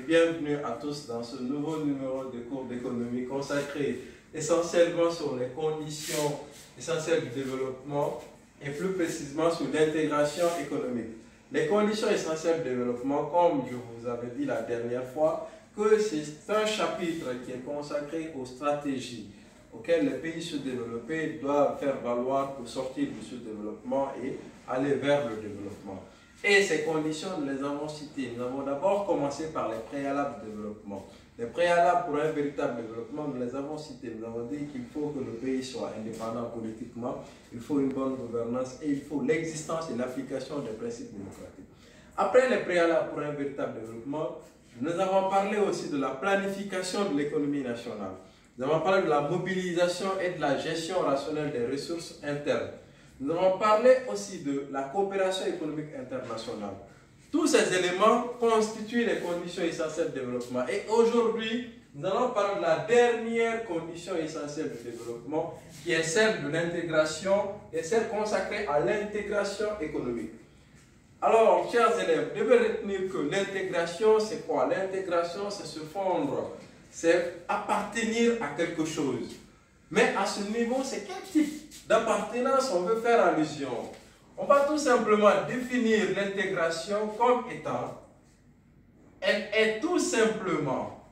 bienvenue à tous dans ce nouveau numéro de cours d'économie consacré essentiellement sur les conditions essentielles du développement et plus précisément sur l'intégration économique. Les conditions essentielles du développement, comme je vous avais dit la dernière fois, que c'est un chapitre qui est consacré aux stratégies auxquelles les pays sous-développés doivent faire valoir pour sortir du sous-développement et aller vers le développement. Et ces conditions, nous les avons citées. Nous avons d'abord commencé par les préalables du développement. Les préalables pour un véritable développement, nous les avons cités. Nous avons dit qu'il faut que le pays soit indépendant politiquement, il faut une bonne gouvernance et il faut l'existence et l'application des principes démocratiques. Après les préalables pour un véritable développement, nous avons parlé aussi de la planification de l'économie nationale. Nous avons parlé de la mobilisation et de la gestion rationnelle des ressources internes. Nous avons parlé aussi de la coopération économique internationale. Tous ces éléments constituent les conditions essentielles de développement. Et aujourd'hui, nous allons parler de la dernière condition essentielle de développement, qui est celle de l'intégration et celle consacrée à l'intégration économique. Alors, chers élèves, vous devez retenir que l'intégration, c'est quoi? L'intégration, c'est se fondre, c'est appartenir à quelque chose. Mais à ce niveau, c'est quel type d'appartenance on veut faire allusion? On va tout simplement définir l'intégration comme étant, elle est tout simplement,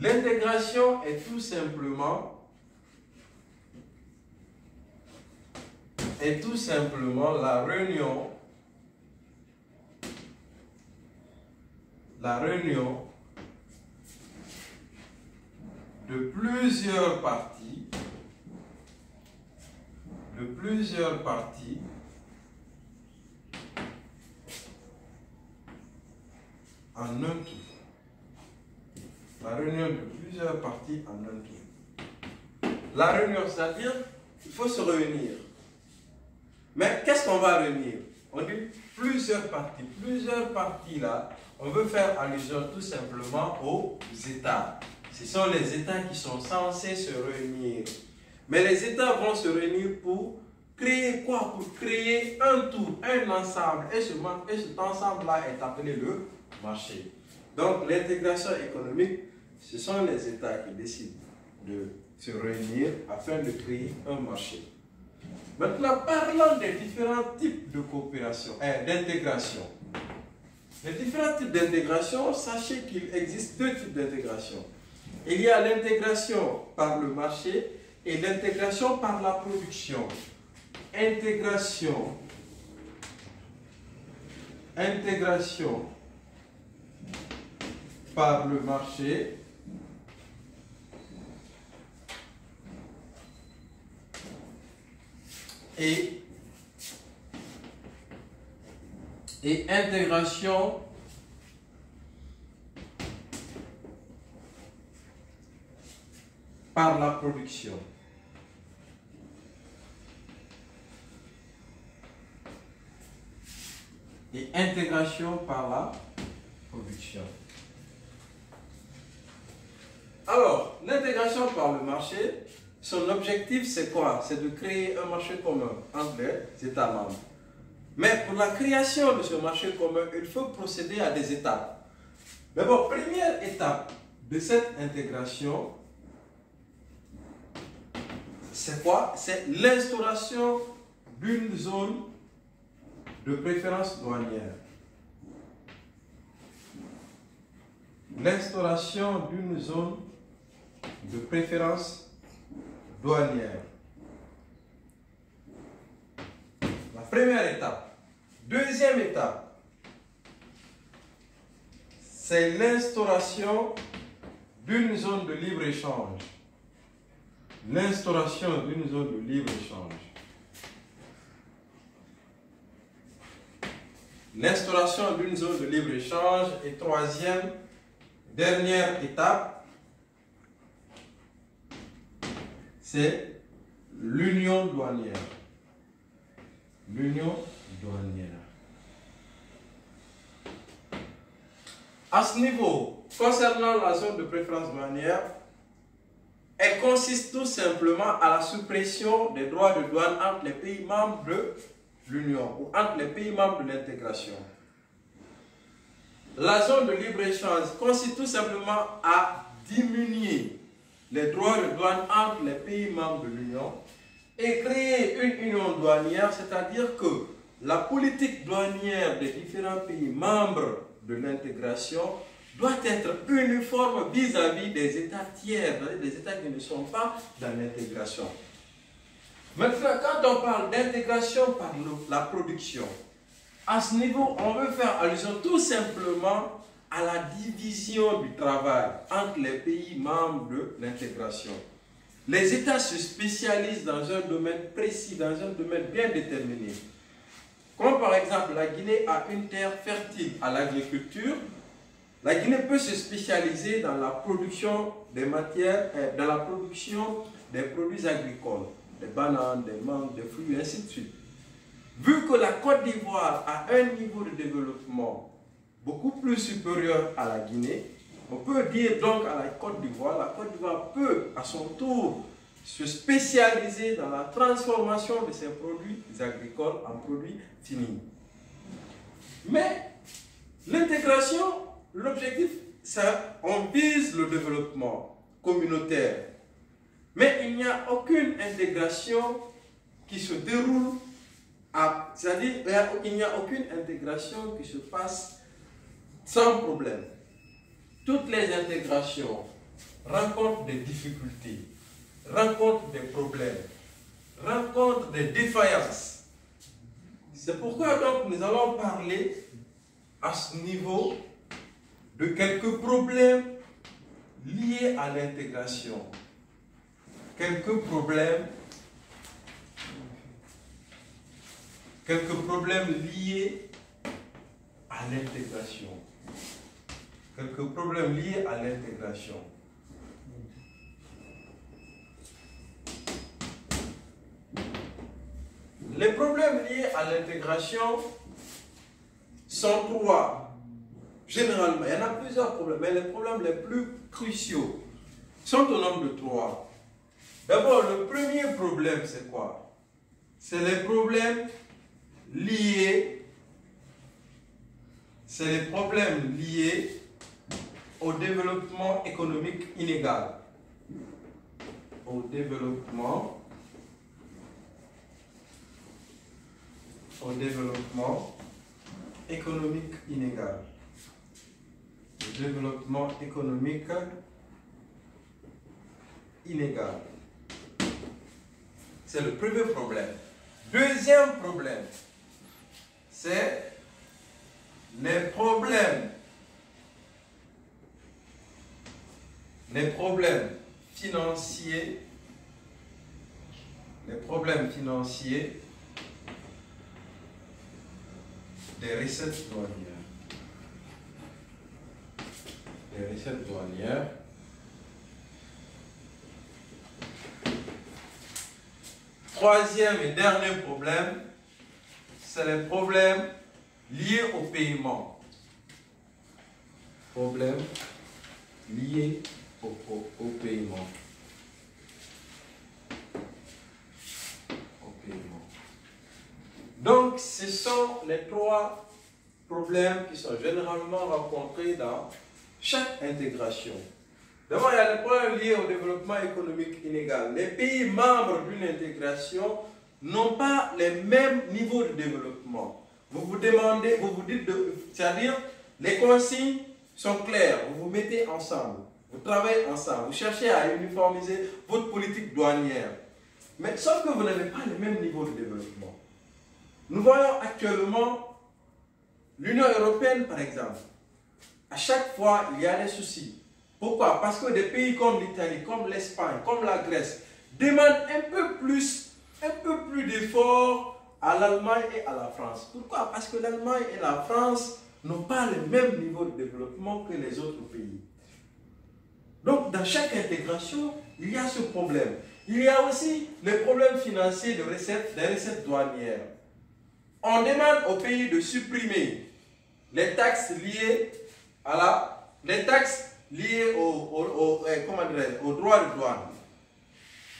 l'intégration est tout simplement la réunion de plusieurs parties en un tout. La réunion de plusieurs parties en un tout. La réunion, c'est-à-dire, il faut se réunir. Mais qu'est-ce qu'on va réunir? On dit plusieurs parties. Plusieurs parties là, on veut faire allusion tout simplement aux États. Ce sont les États qui sont censés se réunir. Mais les États vont se réunir pour créer quoi? Pour créer un tout, un ensemble. Et cet ensemble-là est appelé le marché. Donc l'intégration économique, ce sont les États qui décident de se réunir afin de créer un marché. Maintenant, parlons des différents types de coopération, d'intégration. Les différents types d'intégration, sachez qu'il existe deux types d'intégration. Il y a l'intégration par le marché et l'intégration par la production. Intégration par le marché et intégration par la production. Et intégration par la production. Alors, l'intégration par le marché, son objectif c'est quoi? C'est de créer un marché commun entre les États membres. Mais pour la création de ce marché commun, il faut procéder à des étapes. Mais bon, première étape de cette intégration, c'est quoi? C'est l'instauration d'une zone de préférence douanière. L'instauration d'une zone de préférence douanière. La première étape. Deuxième étape, c'est l'instauration d'une zone de libre-échange. L'instauration d'une zone de libre-échange. L'instauration d'une zone de libre-échange. Et troisième, dernière étape, c'est l'union douanière. L'union douanière. À ce niveau, concernant la zone de préférence douanière, elle consiste tout simplement à la suppression des droits de douane entre les pays membres de l'Union ou entre les pays membres de l'intégration. la zone de libre-échange consiste tout simplement à diminuer les droits de douane entre les pays membres de l'Union et créer une union douanière, c'est-à-dire que la politique douanière des différents pays membres de l'intégration doit être uniforme vis-à-vis des États tiers, des États qui ne sont pas dans l'intégration. Maintenant, quand on parle d'intégration par la production, à ce niveau, on veut faire allusion tout simplement à la division du travail entre les pays membres de l'intégration. Les États se spécialisent dans un domaine précis, dans un domaine bien déterminé. Comme par exemple, la Guinée a une terre fertile à l'agriculture, la Guinée peut se spécialiser dans la production des matières, dans la production des produits agricoles, des bananes, des mangues, des fruits, et ainsi de suite. Vu que la Côte d'Ivoire a un niveau de développement beaucoup plus supérieur à la Guinée, on peut dire donc à la Côte d'Ivoire peut à son tour se spécialiser dans la transformation de ses produits agricoles en produits finis. Mais l'intégration, l'objectif, on vise le développement communautaire. Mais il n'y a aucune intégration qui se déroule, c'est-à-dire il n'y a aucune intégration qui se passe sans problème. Toutes les intégrations rencontrent des difficultés, rencontrent des problèmes, rencontrent des défaillances. C'est pourquoi donc nous allons parler à ce niveau de quelques problèmes liés à l'intégration. Quelques problèmes liés à l'intégration. Quelques problèmes liés à l'intégration. Les problèmes liés à l'intégration sont trois. Généralement, il y en a plusieurs problèmes, mais les problèmes les plus cruciaux sont au nombre de trois. D'abord, le premier problème, c'est quoi? C'est les problèmes liés, au développement économique inégal. Au développement économique inégal. Le développement économique inégal. C'est le premier problème. Deuxième problème, c'est les problèmes financiers, des recettes douanières. Troisième et dernier problème, c'est les problèmes liés au paiement. Problèmes liés au paiement. Donc, ce sont les trois problèmes qui sont généralement rencontrés dans chaque intégration. D'abord, il y a les problèmes liés au développement économique inégal. Les pays membres d'une intégration n'ont pas les mêmes niveaux de développement. Vous vous demandez, vous vous dites, c'est-à-dire, les consignes sont claires, vous vous mettez ensemble, vous travaillez ensemble, vous cherchez à uniformiser votre politique douanière. Mais sauf que vous n'avez pas le même niveau de développement. Nous voyons actuellement l'Union européenne, par exemple. À chaque fois, il y a des soucis. Pourquoi? Parce que des pays comme l'Italie, comme l'Espagne, comme la Grèce, demandent un peu plus d'efforts à l'Allemagne et à la France. Pourquoi? Parce que l'Allemagne et la France n'ont pas le même niveau de développement que les autres pays. Donc, dans chaque intégration, il y a ce problème. Il y a aussi les problèmes financiers des recettes douanières. On demande aux pays de supprimer les taxes liées aux droits de douane.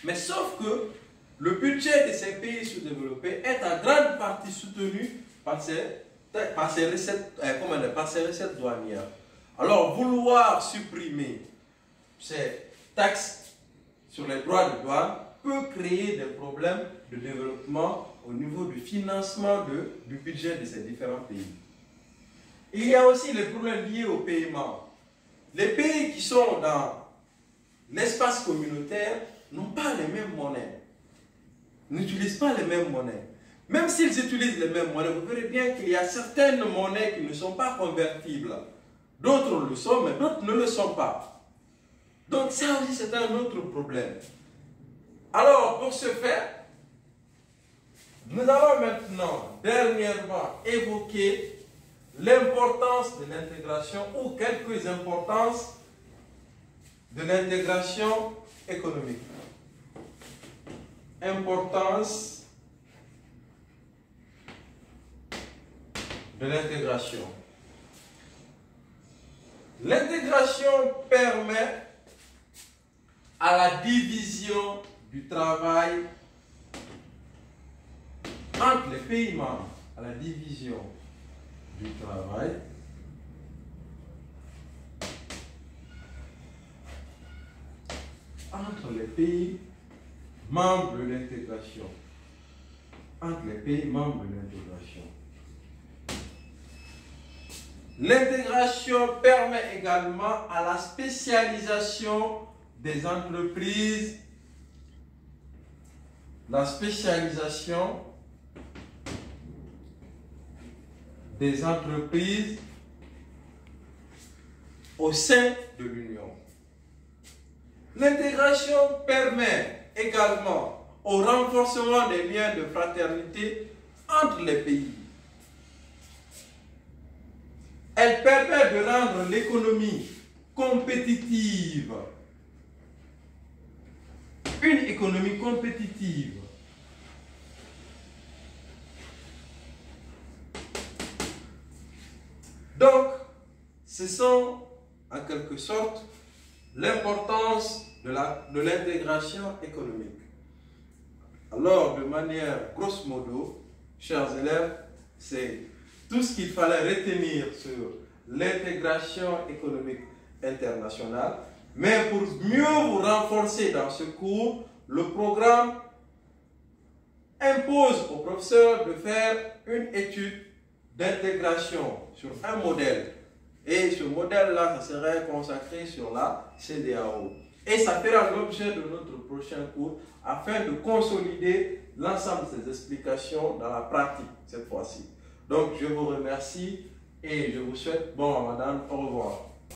Mais sauf que le budget de ces pays sous-développés est en grande partie soutenu par ces par ces recettes douanières. Alors, vouloir supprimer ces taxes sur les droits de douane peut créer des problèmes de développement au niveau du financement du budget de ces différents pays. Il y a aussi les problèmes liés aux paiements. Les pays qui sont dans l'espace communautaire n'ont pas les mêmes monnaies, n'utilisent pas les mêmes monnaies. Même s'ils utilisent les mêmes monnaies, vous verrez bien qu'il y a certaines monnaies qui ne sont pas convertibles. D'autres le sont, mais d'autres ne le sont pas. Donc ça aussi, c'est un autre problème. Alors, pour ce faire, nous allons maintenant, dernièrement, évoquer l'importance de l'intégration ou quelques importances de l'intégration économique. Importance de l'intégration. L'intégration permet à la division du travail entre les pays membres, à la division du travail entre les pays membres de l'intégration. Entre les pays membres de l'intégration. L'intégration permet également à la spécialisation des entreprises, la spécialisation des entreprises au sein de l'Union. L'intégration permet également au renforcement des liens de fraternité entre les pays. Elle permet de rendre l'économie compétitive. Une économie compétitive. Donc, ce sont en quelque sorte l'importance de l'intégration économique. Alors, de manière grosso modo, chers élèves, c'est tout ce qu'il fallait retenir sur l'intégration économique internationale. Mais pour mieux vous renforcer dans ce cours, le programme impose aux professeurs de faire une étude d'intégration sur un modèle. Et ce modèle-là, ça serait consacré sur la CEDEAO. Et ça fera l'objet de notre prochain cours afin de consolider l'ensemble de ces explications dans la pratique cette fois-ci. Donc, je vous remercie et je vous souhaite bon Ramadan. Au revoir.